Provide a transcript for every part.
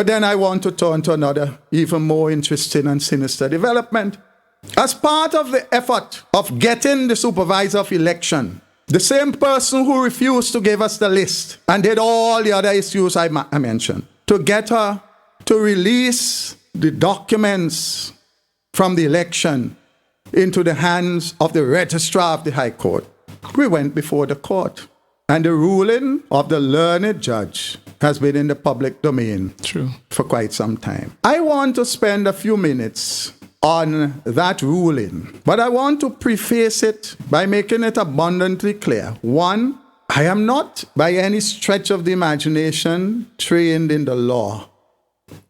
But then I want to turn to another, even more interesting and sinister development. As part of the effort of getting the supervisor of election, the same person who refused to give us the list and did all the other issues I mentioned, to get her to release the documents from the election into the hands of the registrar of the High Court. We went before the court, and the ruling of the learned judge has been in the public domain for quite some time. I want to spend a few minutes on that ruling, but I want to preface it by making it abundantly clear. One, I am not by any stretch of the imagination trained in the law.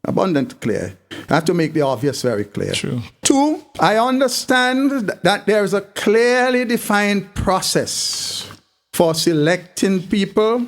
Abundantly clear. I have to make the obvious very clear. True. Two, I understand that there is a clearly defined process for selecting people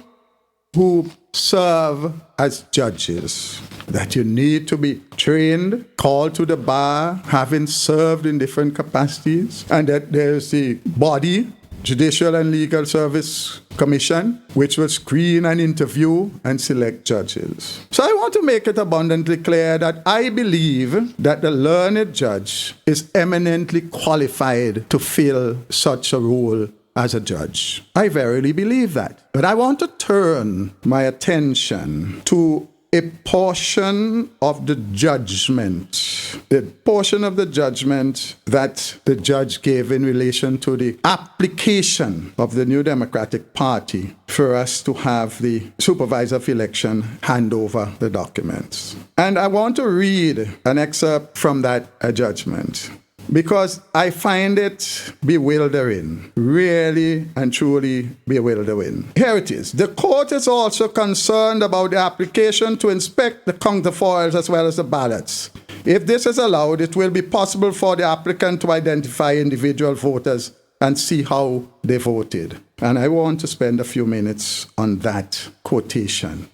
who serve as judges. That you need to be trained, called to the bar, having served in different capacities, and that there's the body, Judicial and Legal Service Commission, which will screen and interview and select judges. So I want to make it abundantly clear that I believe that the learned judge is eminently qualified to fill such a role as a judge. I verily believe that. But I want to turn my attention to a portion of the judgment, the portion of the judgment that the judge gave in relation to the application of the New Democratic Party for us to have the supervisor of election hand over the documents. And I want to read an excerpt from that judgment, because I find it bewildering, really and truly bewildering. Here it is. The court is also concerned about the application to inspect the counterfoils as well as the ballots. If this is allowed, it will be possible for the applicant to identify individual voters and see how they voted. And I want to spend a few minutes on that quotation.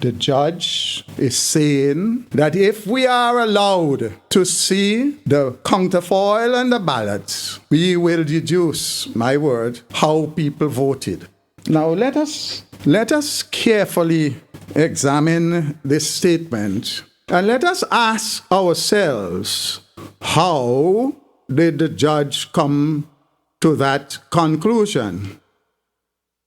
The judge is saying that if we are allowed to see the counterfoil and the ballots, we will deduce, my word, how people voted. Now let us carefully examine this statement, and let us ask ourselves, how did the judge come to that conclusion?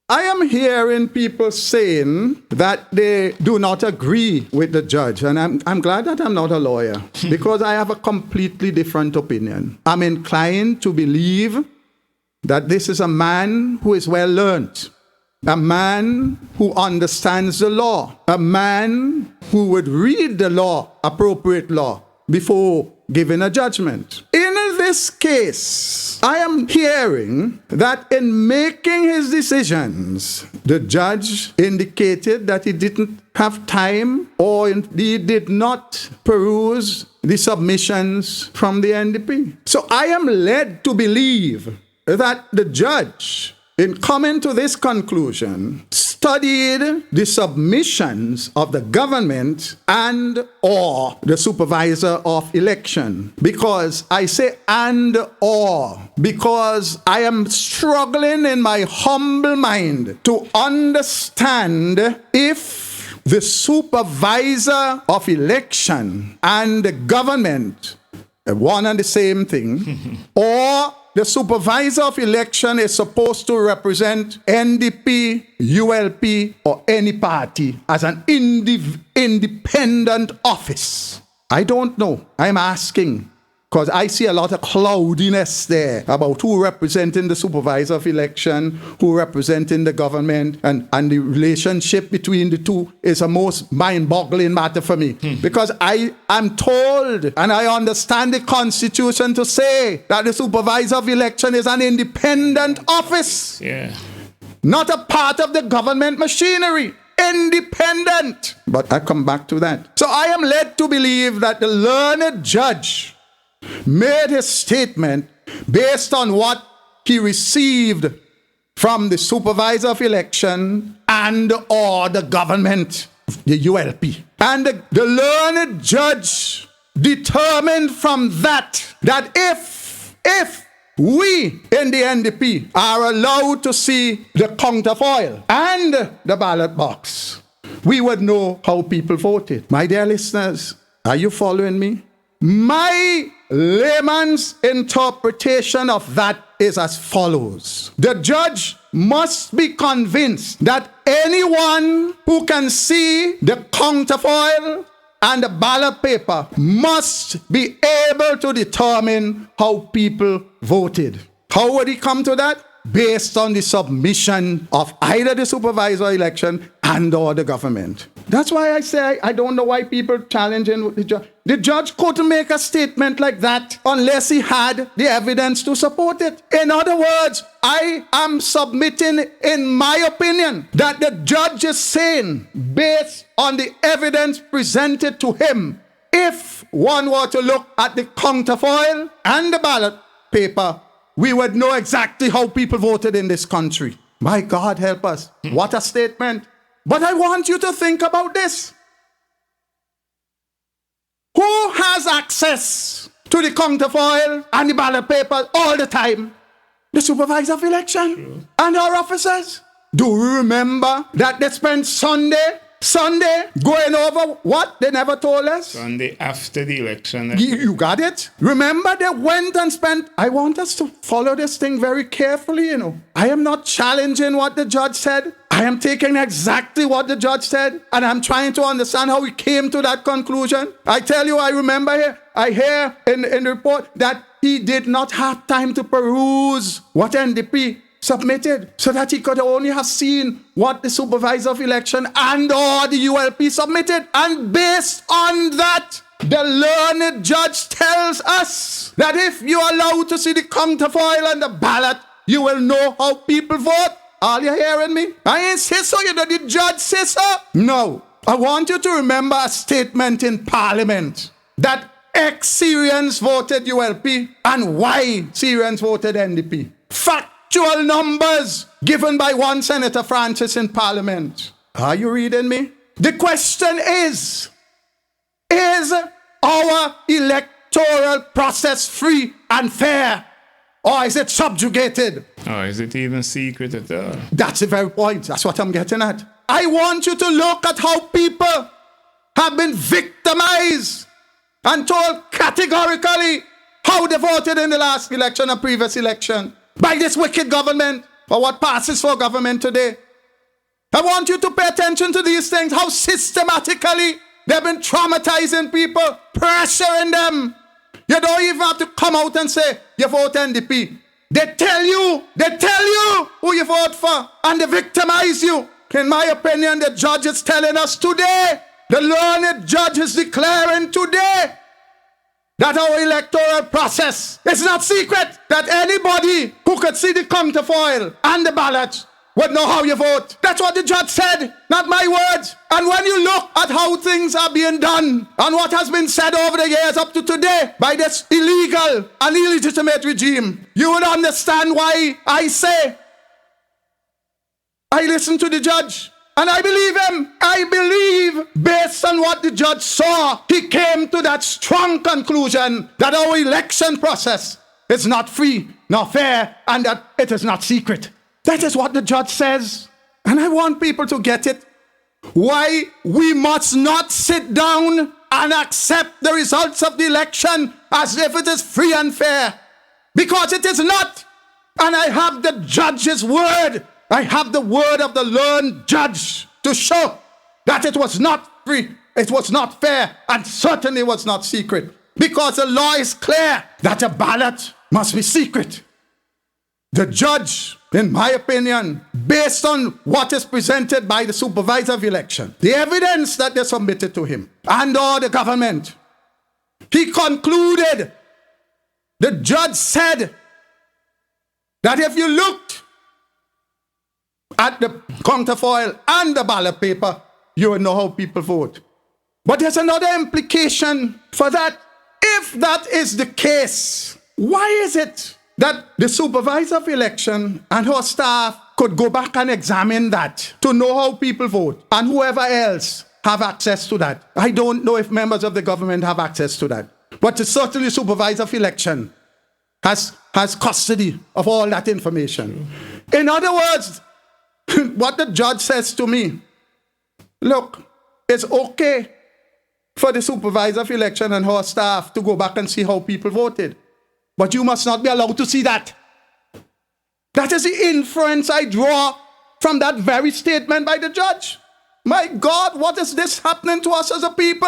I am hearing people saying that they do not agree with the judge, and I'm glad that I'm not a lawyer, because I have a completely different opinion. I'm inclined to believe that this is a man who is well learned, a man who understands the law, a man who would read the law, appropriate law, before giving a judgment. In this case, I am hearing that in making his decisions, the judge indicated that he didn't have time, or he did not peruse the submissions from the NDP. So I am led to believe that the judge, in coming to this conclusion, studied the submissions of the government and or the supervisor of election. Because I say and or, because I am struggling in my humble mind to understand if the supervisor of election and the government are one and the same thing, or the supervisor of election is supposed to represent NDP, ULP, or any party as an independent office. I don't know. I'm asking, because I see a lot of cloudiness there about who representing the supervisor of election, who representing the government, and the relationship between the two is a most mind-boggling matter for me. Because I am told, and I understand the Constitution to say that the supervisor of election is an independent office. Not a part of the government machinery. Independent. But I come back to that. So I am led to believe that the learned judge made his statement based on what he received from the supervisor of election and or the government, the ULP. And the learned judge determined from that if we in the NDP are allowed to see the counterfoil and the ballot box, we would know how people voted. My dear listeners, are you following me? My layman's interpretation of that is as follows. The judge must be convinced that anyone who can see the counterfoil and the ballot paper must be able to determine how people voted. How would he come to that? Based on the submission of either the supervisor election and or the government. That's why I say I don't know why people challenging the judge. The judge couldn't make a statement like that unless he had the evidence to support it. In other words, I am submitting, in my opinion, that the judge is saying, based on the evidence presented to him, if one were to look at the counterfoil and the ballot paper, we would know exactly how people voted in this country. My God, help us. What a statement. But I want you to think about this. Who has access to the counterfoil and the ballot paper all the time? The supervisor of election and our officers. Do we remember that they spent Sunday going over what they never told us? Sunday after the election. You got it? Remember they went and spent. I want us to follow this thing very carefully, you know. I am not challenging what the judge said. I am taking exactly what the judge said, and I'm trying to understand how he came to that conclusion. I tell you, I remember here, I hear in the report that he did not have time to peruse what NDP submitted, so that he could only have seen what the supervisor of election and or the ULP submitted. And based on that, the learned judge tells us that if you are allowed to see the counterfoil and the ballot, you will know how people vote. Are you hearing me? I ain't say so, you know, the judge says so. No. I want you to remember a statement in Parliament that ex-Syrians voted ULP and why Syrians voted NDP. Factual numbers given by one Senator Francis in Parliament. Are you reading me? The question is our electoral process free and fair? Or is it subjugated? Or is it even secret at all? That's the very point. That's what I'm getting at. I want you to look at how people have been victimized and told categorically how they voted in the last election and previous election by this wicked government, or what passes for government today. I want you to pay attention to these things, how systematically they've been traumatizing people, pressuring them. You don't even have to come out and say you vote NDP. They tell you who you vote for, and they victimize you. In my opinion, the judge is telling us today, the learned judge is declaring today, that our electoral process is not secret, that anybody who could see the counterfoil and the ballot would know how you vote. That's what the judge said, not my words. And when you look at how things are being done and what has been said over the years up to today by this illegal and illegitimate regime, you would understand why I say I listen to the judge. And I believe him. I believe, based on what the judge saw, he came to that strong conclusion that our election process is not free nor fair and that it is not secret. That is what the judge says. And I want people to get it. Why we must not sit down and accept the results of the election as if it is free and fair. Because it is not. And I have the judge's word. I have the word of the learned judge to show that it was not free, it was not fair, and certainly was not secret. Because the law is clear that a ballot must be secret. The judge, in my opinion, based on what is presented by the supervisor of election, the evidence that they submitted to him, and all the government, he concluded, the judge said that if you looked at the counterfoil and the ballot paper, you will know how people vote. But there's another implication for that. If that is the case, why is it that the supervisor of election and her staff could go back and examine that to know how people vote, and whoever else have access to that? I don't know if members of the government have access to that, but certainly the supervisor of election has custody of all that information. In other words, what the judge says to me, look, it's okay for the supervisor of election and her staff to go back and see how people voted. But you must not be allowed to see that. That is the inference I draw from that very statement by the judge. My God, what is this happening to us as a people?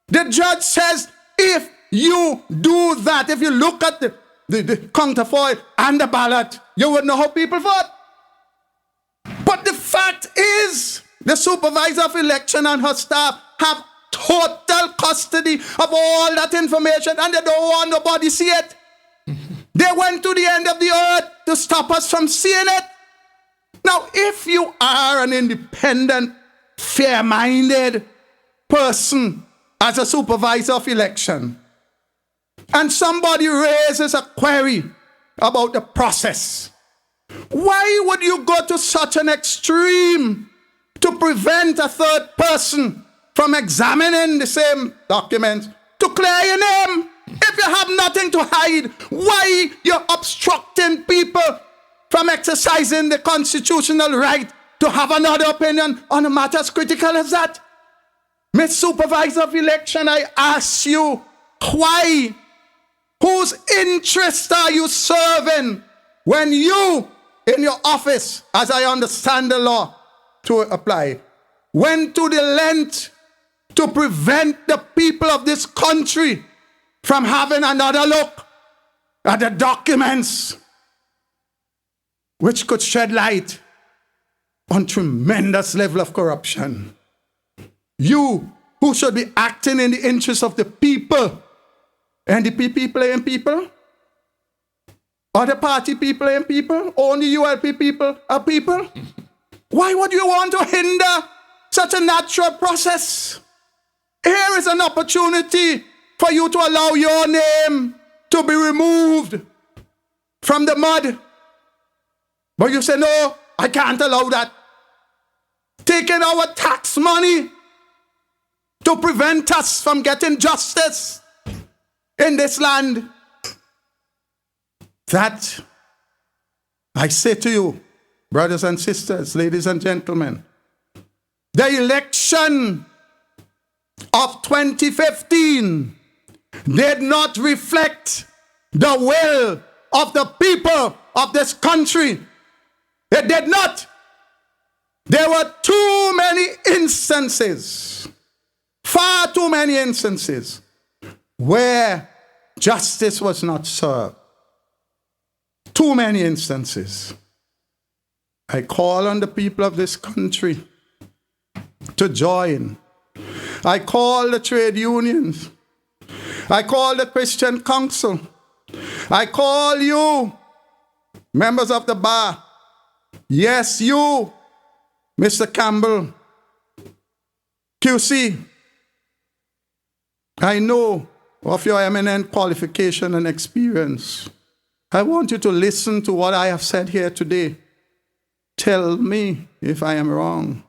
The judge says, if you do that, if you look at the counterfoil and the ballot, you would know how people vote. But the fact is, the supervisor of election and her staff have total custody of all that information, and they don't want nobody to see it. They went to the end of the earth to stop us from seeing it. Now, if you are an independent, fair-minded person as a supervisor of election, and somebody raises a query about the process, why would you go to such an extreme to prevent a third person from examining the same document to clear your name? If you have nothing to hide, why you're obstructing people from exercising the constitutional right to have another opinion on a matter as critical as that? Miss Supervisor of Election, I ask you, why? Whose interest are you serving when you, in your office, as I understand the law to apply, went to the length to prevent the people of this country from having another look at the documents which could shed light on tremendous level of corruption? You, who should be acting in the interest of the people, NDP playing people, other party people playing people, only ULP people are people. Why would you want to hinder such a natural process? Here is an opportunity for you to allow your name to be removed from the mud. But you say, no, I can't allow that. Taking our tax money to prevent us from getting justice in this land. That, I say to you, brothers and sisters, ladies and gentlemen, the election of 2015 did not reflect the will of the people of this country. It did not. There were too many instances, far too many instances, where justice was not served. Too many instances. I call on the people of this country to join. I call the trade unions. I call the Christian Council. I call you, members of the bar. Yes, you, Mr. Campbell, QC. I know of your eminent qualification and experience. I want you to listen to what I have said here today. Tell me if I am wrong.